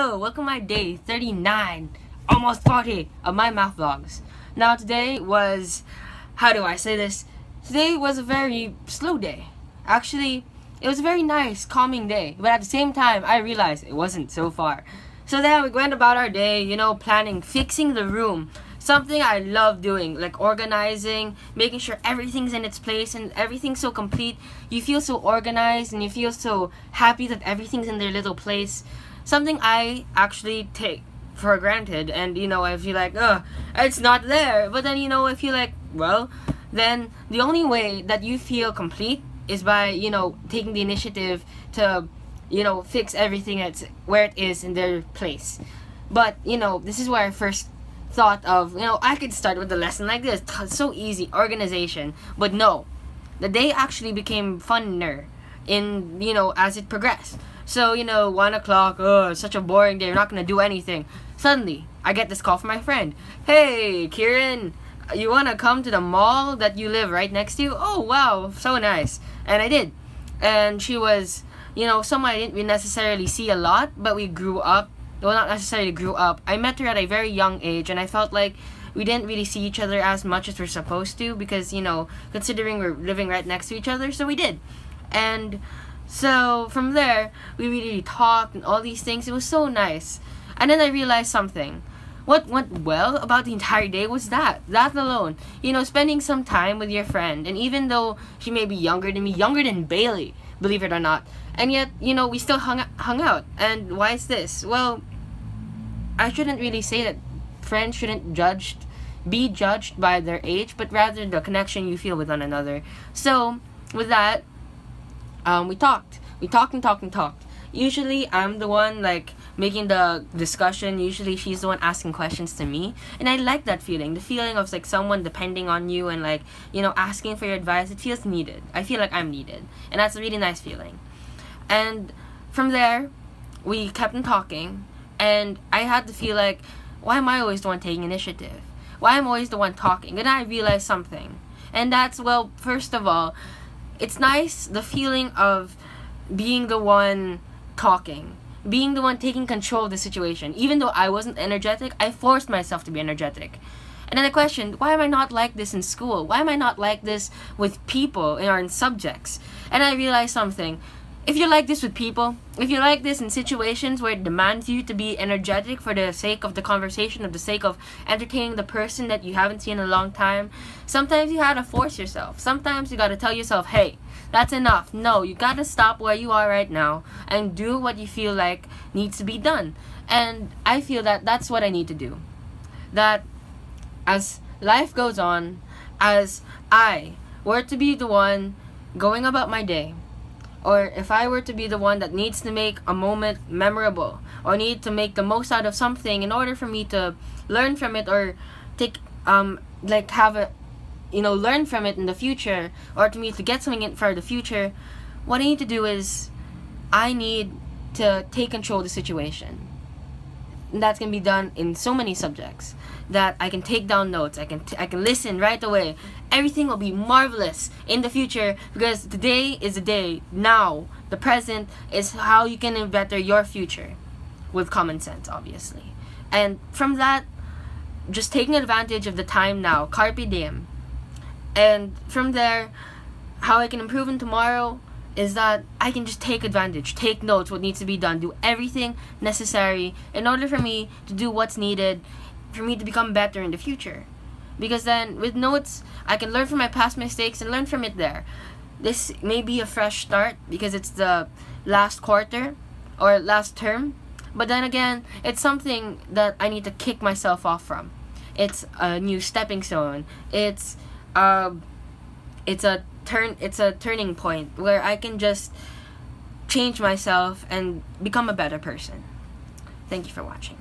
Hello, welcome to my day 39, almost 40 of my math vlogs. Now today was, how do I say this? Today was a very slow day. Actually, it was a very nice, calming day. But at the same time, I realized it wasn't so far. So then we went about our day, planning, fixing the room. Something I love doing, like organizing, making sure everything's in its place and everything's so complete. You feel so organized and you feel so happy that everything's in their little place. Something I actually take for granted, and I feel like, it's not there. But then I feel like, well, then the only way that you feel complete is by taking the initiative to fix everything where it is in their place. But this is where I first thought of, I could start with a lesson like this. It's so easy, organization. But no, the day actually became funner in as it progressed. So 1 o'clock, it's such a boring day, we're not gonna do anything. Suddenly I get this call from my friend. Hey Kieran, you wanna come to the mall that you live right next to? Oh wow, so nice. And I did. And she was someone I didn't necessarily see a lot, but we grew up. Well, not necessarily grew up. I met her at a very young age, and I felt like we didn't really see each other as much as we're supposed to, because considering we're living right next to each other. So we did. And so from there we really talked and all these things. It was so nice. And then I realized something. What went well about the entire day was that alone, spending some time with your friend. And even though she may be younger than me, younger than Bailey, believe it or not, and yet we still hung out. And why is this? Well, I shouldn't really say that friends shouldn't be judged by their age, but rather the connection you feel with one another. So with that, we talked and talked. Usually I'm the one making the discussion. Usually she's the one asking questions to me, and I like that feeling, the feeling of someone depending on you and asking for your advice. It feels needed. I feel like I'm needed, and that's a really nice feeling. And from there we kept on talking, and I had to feel like, why am I always the one taking initiative? Why am I always the one talking? And I realized something, and that's, well, first of all, it's nice, the feeling of being the one talking, being the one taking control of the situation. Even though I wasn't energetic, I forced myself to be energetic. And then I questioned, why am I not like this in school? Why am I not like this with people or in subjects? And I realized something. If you're like this with people, if you're like this in situations where it demands you to be energetic for the sake of the conversation, for the sake of entertaining the person that you haven't seen in a long time, sometimes you gotta force yourself. Sometimes you gotta tell yourself, hey, that's enough. No, you gotta stop where you are right now and do what you feel like needs to be done. And I feel that that's what I need to do. That as life goes on, as I were to be the one going about my day, or if I were to be the one that needs to make a moment memorable, or need to make the most out of something in order for me to learn from it, or learn from it in the future, or to me to get something in for the future, what I need to do is I need to take control of the situation. And that can be done in so many subjects, that I can take down notes, I can listen right away. Everything will be marvelous in the future, because today is the day. Now, the present is how you can better your future, with common sense, obviously. And from that, just taking advantage of the time now, carpe diem. And from there, how I can improve in tomorrow is that I can just take advantage, take notes, what needs to be done, do everything necessary in order for me to do what's needed for me to become better in the future. Because then with notes, I can learn from my past mistakes and learn from it there. This may be a fresh start because it's the last quarter or last term, but then again, it's something that I need to kick myself off from. It's a new stepping stone. It's a turning point where I can just change myself and become a better person. Thank you for watching.